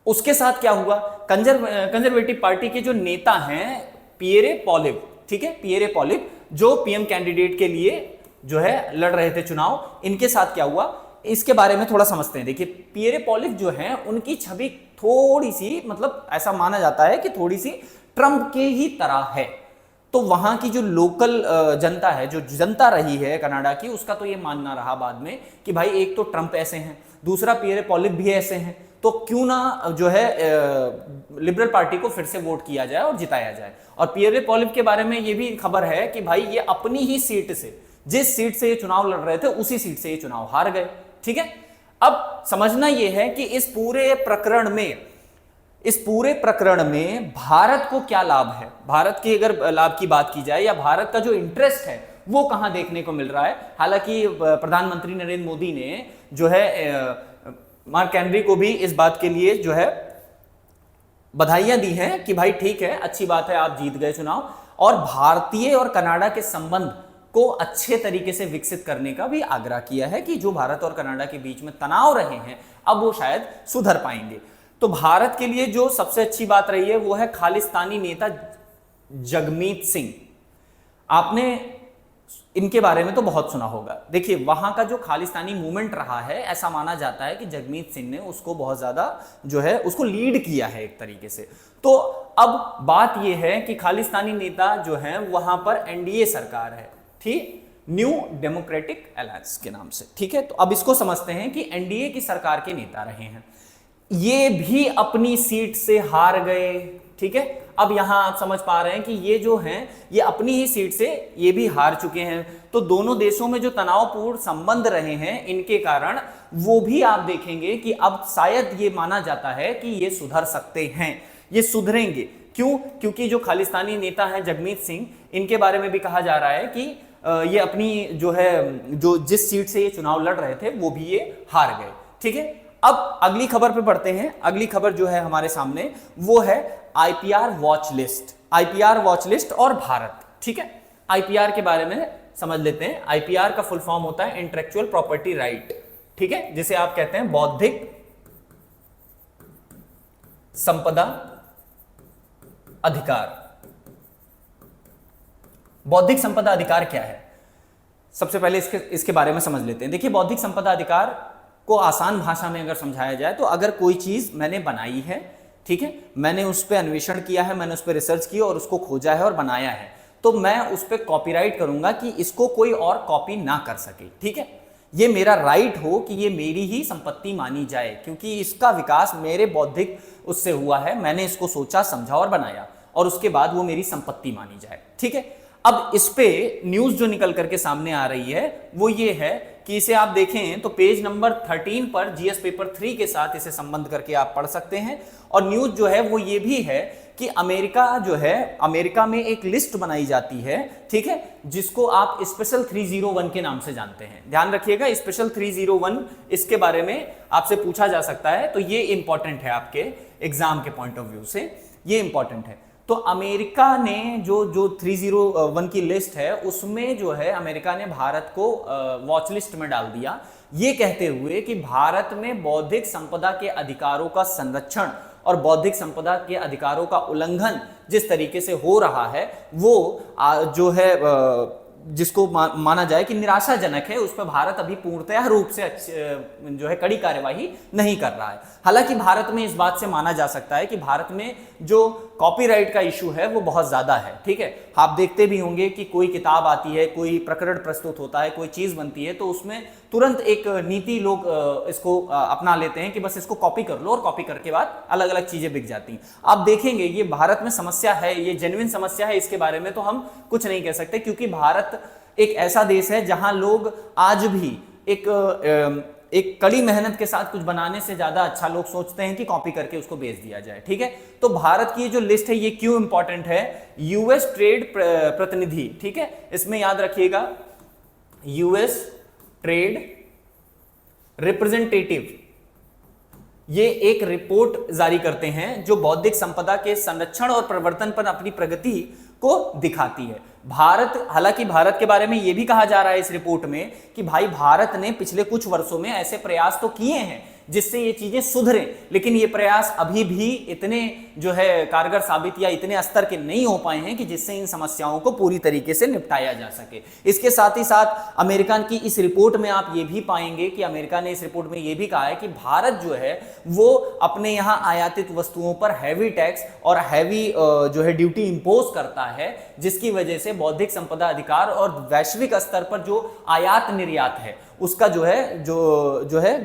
उसके साथ क्या हुआ, कंजर्वेटिव पार्टी के जो नेता हैं पियरे पॉलिव, ठीक है, पियरे पॉलिव जो पीएम कैंडिडेट के लिए जो है लड़ रहे थे चुनाव, इनके साथ क्या हुआ इसके बारे में थोड़ा समझते हैं। देखिए पियरे पॉलिव जो हैं उनकी छवि थोड़ी सी, मतलब ऐसा माना जाता है कि थोड़ी सी ट्रंप के ही तरह है। तो वहां की जो लोकल जनता है, जो जनता रही है कनाडा की, उसका तो ये मानना रहा बाद में कि भाई एक तो ट्रंप ऐसे हैं, दूसरा पियरे पॉलिक भी ऐसे हैं, तो क्यों ना जो है लिबरल पार्टी को फिर से वोट किया जाए और जिताया जाए। और पियरे पॉलिक के बारे में ये भी खबर है कि भाई ये अपनी ही सीट से, जिस सीट से ये चुनाव लड़ रहे थे उसी सीट से ये चुनाव हार गए। ठीक है, अब समझना ये है कि इस पूरे प्रकरण में भारत को क्या लाभ है। भारत के अगर लाभ की बात की जाए या भारत का जो इंटरेस्ट है वो कहां देखने को मिल रहा है। हालांकि प्रधानमंत्री नरेंद्र मोदी ने जो है मार्क हेनरी को भी इस बात के लिए जो है बधाइयां दी हैं कि भाई ठीक है, अच्छी बात है, आप जीत गए चुनाव, और भारतीय और कनाडा के संबंध को अच्छे तरीके से विकसित करने का भी आग्रह किया है कि जो भारत और कनाडा के बीच में तनाव रहे हैं अब वो शायद सुधर पाएंगे। तो भारत के लिए जो सबसे अच्छी बात रही है वो है खालिस्तानी नेता जगमीत सिंह। आपने इनके बारे में तो बहुत सुना होगा। देखिए, वहां का जो खालिस्तानी मूवमेंट रहा है, ऐसा माना जाता है कि जगमीत सिंह ने उसको बहुत ज्यादा जो है उसको लीड किया है एक तरीके से। तो अब बात यह है कि खालिस्तानी नेता जो है वहां पर एनडीए सरकार है, ठीक, न्यू डेमोक्रेटिक अलायंस के नाम से। ठीक है, तो अब इसको समझते हैं कि एनडीए की सरकार के नेता रहे हैं, ये भी अपनी सीट से हार गए। ठीक है, अब यहां आप समझ पा रहे हैं कि ये जो हैं ये अपनी ही सीट से ये भी हार चुके हैं। तो दोनों देशों में जो तनावपूर्ण संबंध रहे हैं इनके कारण वो भी आप देखेंगे कि अब शायद ये माना जाता है कि ये सुधर सकते हैं, ये सुधरेंगे। क्यों? क्योंकि जो खालिस्तानी नेता हैं जगमीत सिंह, इनके बारे में भी कहा जा रहा है कि ये अपनी जो है जो जिस सीट से ये चुनाव लड़ रहे थे वो भी ये हार गए। ठीक है, अब अगली खबर पे बढ़ते हैं। अगली खबर जो है हमारे सामने वो है IPR watch list. IPR watch list और भारत। ठीक है, आईपीआर के बारे में समझ लेते हैं। आईपीआर का फुल फॉर्म होता है इंटेलेक्चुअल प्रॉपर्टी राइट। ठीक है, जिसे आप कहते हैं बौद्धिक संपदा अधिकार। बौद्धिक संपदा अधिकार क्या है, सबसे पहले इसके बारे में समझ लेते हैं। देखिए, बौद्धिक संपदा अधिकार को आसान भाषा में अगर समझाया जाए तो अगर कोई चीज मैंने बनाई है, ठीक है, मैंने उस पर अन्वेषण किया है, मैंने उस पर रिसर्च की और उसको खोजा है और बनाया है, तो मैं उस पर कॉपीराइट करूंगा कि इसको कोई और कॉपी ना कर सके। ठीक है, ये मेरा राइट हो कि ये मेरी ही संपत्ति मानी जाए, क्योंकि इसका विकास मेरे बौद्धिक उससे हुआ है, मैंने इसको सोचा, समझा और बनाया, और उसके बाद वो मेरी संपत्ति मानी जाए। ठीक है, अब इस पे न्यूज जो निकल करके सामने आ रही है वो ये है कि इसे आप देखें तो पेज नंबर 13 पर जीएस पेपर 3 के साथ इसे संबंध करके आप पढ़ सकते हैं। और न्यूज जो है वो ये भी है कि अमेरिका जो है, अमेरिका में एक लिस्ट बनाई जाती है, ठीक है, जिसको आप स्पेशल 301 के नाम से जानते हैं। ध्यान रखिएगा, स्पेशल 301 इसके बारे में आपसे पूछा जा सकता है, तो ये इंपॉर्टेंट है आपके एग्जाम के पॉइंट ऑफ व्यू से, ये इंपॉर्टेंट है। तो अमेरिका ने जो 301 की लिस्ट है उसमें जो है अमेरिका ने भारत को वॉच लिस्ट में डाल दिया, ये कहते हुए कि भारत में बौद्धिक संपदा के अधिकारों का संरक्षण और बौद्धिक संपदा के अधिकारों का उल्लंघन जिस तरीके से हो रहा है वो जो है जिसको माना जाए कि निराशाजनक है, उस पर भारत अभी पूर्णतः रूप से जो है कड़ी कार्यवाही नहीं कर रहा है। हालांकि भारत में इस बात से माना जा सकता है कि भारत में जो कॉपीराइट का इशू है वो बहुत ज्यादा है। ठीक है, आप देखते भी होंगे कि कोई किताब आती है, कोई प्रकरण प्रस्तुत होता है, कोई चीज बनती है, तो उसमें तुरंत एक नीति लोग इसको अपना लेते हैं कि बस इसको कॉपी कर लो, और कॉपी करके बाद अलग अलग चीजें बिक जाती हैं। आप देखेंगे ये भारत में समस्या है, ये जेन्युइन समस्या है, इसके बारे में तो हम कुछ नहीं कह सकते, क्योंकि भारत एक ऐसा देश है जहां लोग आज भी एक कड़ी मेहनत के साथ कुछ बनाने से ज्यादा अच्छा लोग सोचते हैं कि कॉपी करके उसको बेच दिया जाए। ठीक है, तो भारत की जो लिस्ट है ये क्यों इंपॉर्टेंट है, यूएस ट्रेड प्रतिनिधि, ठीक है, इसमें याद रखिएगा यूएस ट्रेड रिप्रेजेंटेटिव, ये एक रिपोर्ट जारी करते हैं जो बौद्धिक संपदा के संरक्षण और प्रवर्तन पर अपनी प्रगति को दिखाती है। भारत, हालांकि भारत के बारे में यह भी कहा जा रहा है इस रिपोर्ट में कि भाई भारत ने पिछले कुछ वर्षों में ऐसे प्रयास तो किए हैं जिससे ये चीजें सुधरें, लेकिन ये प्रयास अभी भी इतने जो है कारगर साबित या इतने स्तर के नहीं हो पाए हैं कि जिससे इन समस्याओं को पूरी तरीके से निपटाया जा सके। इसके साथ ही साथ अमेरिका की इस रिपोर्ट में आप ये भी पाएंगे कि अमेरिका ने इस रिपोर्ट में ये भी कहा है कि भारत जो है वो अपने यहां आयातित वस्तुओं पर हैवी टैक्स और हैवी जो है ड्यूटी इंपोज करता है, जिसकी वजह से बौद्धिक संपदा अधिकार और वैश्विक स्तर पर जो आयात निर्यात है उसका जो है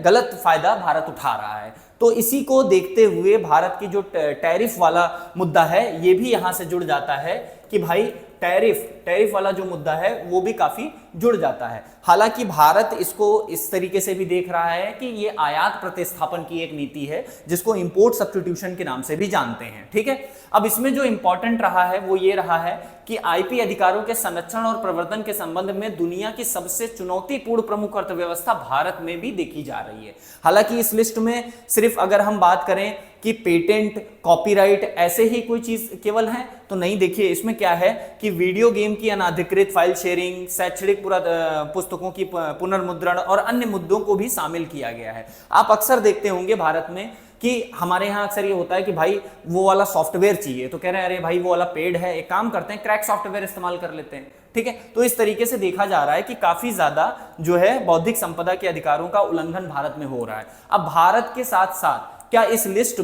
गलत फायदा भारत उठा रहा है। तो इसी को देखते हुए भारत की जो टैरिफ वाला मुद्दा है ये भी यहां से जुड़ जाता है कि भाई टैरिफ वाला जो मुद्दा है वो भी काफी जुड़ जाता है। हालांकि भारत इसको इस तरीके से भी देख रहा है कि ये आयात प्रतिस्थापन की एक नीति है जिसको इंपोर्ट सब्स्टिट्यूशन के नाम से भी जानते हैं, ठीक है। अब इसमें जो इंपॉर्टेंट रहा है वो ये रहा है कि आईपी अधिकारों के संरक्षण और प्रवर्तन के संबंध में दुनिया की सबसे चुनौतीपूर्ण प्रमुख अर्थव्यवस्था भारत में भी देखी जा रही है। हालांकि इस लिस्ट में सिर्फ अगर हम बात करें कि पेटेंट, कॉपीराइट ऐसे ही कोई चीज केवल है तो नहीं, देखिए इसमें क्या है कि वीडियो गेम की अनाधिकृत फाइल शेयरिंग, शैक्षणिक पुस्तकों की पुनर्मुद्रण और अन्य मुद्दों को भी शामिल किया गया है। आप अक्सर देखते होंगे भारत में कि हमारे यहाँ अक्सर ये होता है कि भाई वो वाला सॉफ्टवेयर चाहिए तो कह रहे हैं अरे भाई वो वाला पेड है, एक काम करते हैं क्रैक सॉफ्टवेयर इस्तेमाल कर लेते हैं, ठीक है। तो इस तरीके से देखा जा रहा है कि काफी ज्यादा जो है बौद्धिक संपदा के अधिकारों का उल्लंघन भारत में हो रहा है। अब भारत के साथ साथ क्या इस लिस्ट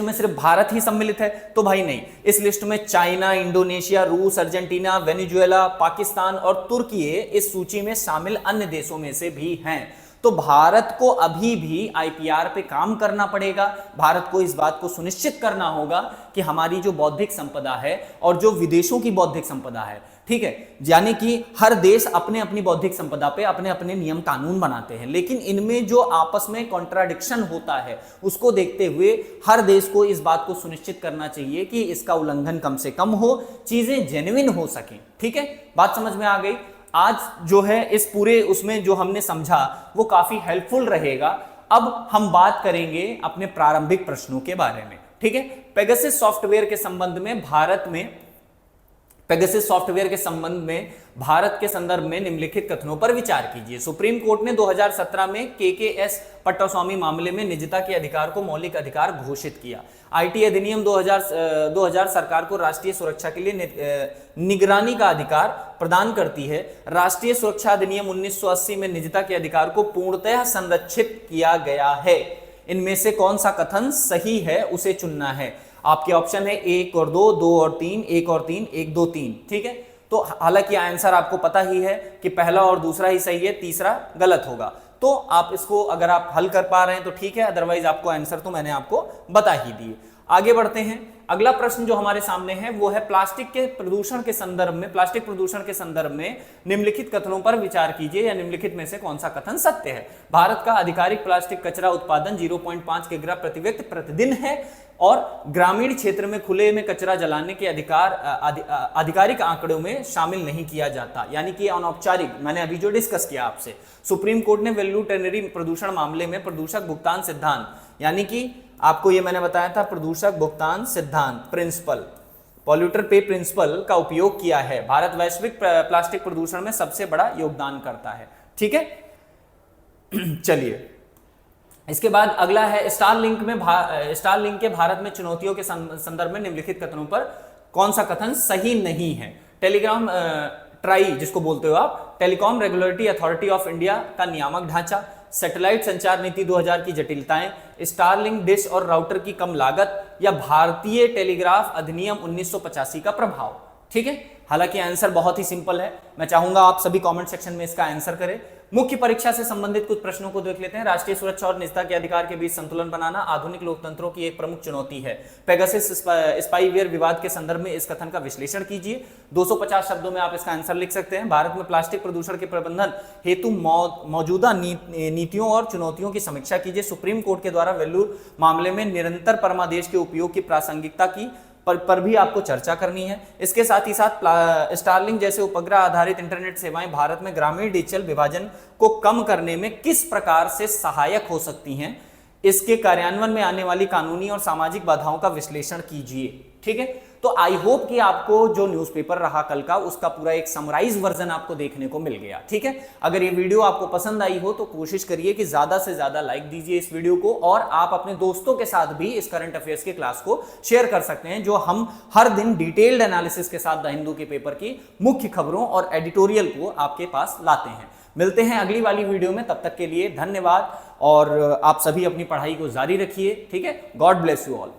में सिर्फ भारत ही सम्मिलित है? तो भाई नहीं, इस लिस्ट में चाइना, इंडोनेशिया, रूस, अर्जेंटीना, वेनेजुएला, पाकिस्तान और तुर्की इस सूची में शामिल अन्य देशों में से भी हैं। तो भारत को अभी भी आईपीआर पे काम करना पड़ेगा। भारत को इस बात को सुनिश्चित करना होगा कि हमारी जो बौद्धिक संपदा है और जो विदेशों की बौद्धिक संपदा है, ठीक है, यानी कि हर देश अपने अपनी बौद्धिक संपदा पे अपने अपने नियम कानून बनाते हैं, लेकिन इनमें जो आपस में कॉन्ट्राडिक्शन होता है उसको देखते हुए हर देश को इस बात को सुनिश्चित करना चाहिए कि इसका उल्लंघन कम से कम हो, चीजें जेन्युइन हो सकें, ठीक है। बात समझ में आ गई? आज जो है इस पूरे उसमें जो हमने समझा वो काफी हेल्पफुल रहेगा। अब हम बात करेंगे अपने प्रारंभिक प्रश्नों के बारे में, ठीक है। पेगासस सॉफ्टवेयर के संबंध में भारत के संदर्भ में निम्नलिखित कथनों पर विचार कीजिए। सुप्रीम कोर्ट ने 2017 में केकेएस पट्टास्वामी मामले में निजता के अधिकार को मौलिक अधिकार घोषित किया। आईटी अधिनियम 2000 सरकार को राष्ट्रीय सुरक्षा के लिए निगरानी का अधिकार प्रदान करती है। राष्ट्रीय सुरक्षा अधिनियम 1980 में निजता के अधिकार को पूर्णतः संरक्षित किया गया है। इनमें से कौन सा कथन सही है उसे चुनना है। आपके ऑप्शन है 1 और 2, 2 और 3, 1 और 3, 1, 2, 3, ठीक है। तो हालांकि आंसर आपको पता ही है कि पहला और दूसरा ही सही है, तीसरा गलत होगा। तो आप इसको अगर आप हल कर पा रहे हैं तो ठीक है, अदरवाइज आपको आंसर तो मैंने आपको बता ही दिए। आगे बढ़ते हैं। अगला प्रश्न जो हमारे सामने है वो है प्लास्टिक प्रदूषण के संदर्भ में निम्नलिखित कथनों पर विचार कीजिए या निम्नलिखित में से कौन सा कथन सत्य है। भारत का आधिकारिक प्लास्टिक कचरा उत्पादन 0.5 किलोग्राम प्रति व्यक्ति प्रतिदिन है और ग्रामीण क्षेत्र में खुले में कचरा जलाने के आधिकारिक आंकड़ों में शामिल नहीं किया जाता, यानी कि अनौपचारिक, मैंने अभी जो डिस्कस किया आपसे। सुप्रीम कोर्ट ने वैल्यूटेनरी प्रदूषण मामले में प्रदूषक भुगतान सिद्धांत, यानी कि आपको ये मैंने बताया था प्रदूषक भुगतान सिद्धांत प्रिंसिपल, पॉल्यूटर पे प्रिंसिपल का उपयोग किया है। भारत वैश्विक प्लास्टिक प्रदूषण में सबसे बड़ा योगदान करता है, ठीक है। चलिए, इसके बाद अगला है स्टारलिंक के भारत में चुनौतियों के संदर्भ में निम्नलिखित कथनों पर कौन सा कथन सही नहीं है। टेलीग्राम ट्राई जिसको बोलते हो आप, telecom regulatory authority of India का नियामक ढांचा, सैटेलाइट संचार नीति 2000 की जटिलताएं, स्टारलिंक डिश और राउटर की कम लागत या भारतीय टेलीग्राफ अधिनियम 1985 का प्रभाव, ठीक है। हालांकि आंसर बहुत ही सिंपल है, मैं चाहूंगा आप सभी कमेंट सेक्शन में इसका आंसर करें। मुख्य परीक्षा से संबंधित कुछ प्रश्नों को देख लेते हैं। राष्ट्रीय सुरक्षा और निजता के अधिकार के बीच संतुलन बनाना आधुनिक लोकतंत्रों की एक प्रमुख चुनौती है। पेगासस स्पाईवेयर विवाद के संदर्भ में इस कथन का विश्लेषण कीजिए। 250 शब्दों में आप इसका आंसर लिख सकते हैं। भारत में प्लास्टिक प्रदूषण के प्रबंधन हेतु मौजूदा नीतियों और चुनौतियों की समीक्षा कीजिए। सुप्रीम कोर्ट के द्वारा वेल्लूर मामले में निरंतर परमादेश के उपयोग की प्रासंगिकता की पर भी आपको चर्चा करनी है। इसके साथ ही साथ स्टारलिंक जैसे उपग्रह आधारित इंटरनेट सेवाएं भारत में ग्रामीण डिजिटल विभाजन को कम करने में किस प्रकार से सहायक हो सकती हैं, इसके कार्यान्वयन में आने वाली कानूनी और सामाजिक बाधाओं का विश्लेषण कीजिए। ठीक है। तो आई होप कि आपको जो न्यूज़पेपर रहा कल का उसका पूरा एक समराइज वर्जन आपको देखने को मिल गया, ठीक है। अगर ये वीडियो आपको पसंद आई हो तो कोशिश करिए कि ज्यादा से ज्यादा लाइक दीजिए इस वीडियो को, और आप अपने दोस्तों के साथ भी इस करंट अफेयर्स की क्लास को शेयर कर सकते हैं, जो हम हर दिन डिटेल्ड एनालिसिस के साथ द हिंदू के पेपर की मुख्य खबरों और एडिटोरियल को आपके पास लाते हैं। मिलते हैं अगली वाली वीडियो में, तब तक के लिए धन्यवाद, और आप सभी अपनी पढ़ाई को जारी रखिए, ठीक है। God bless you all.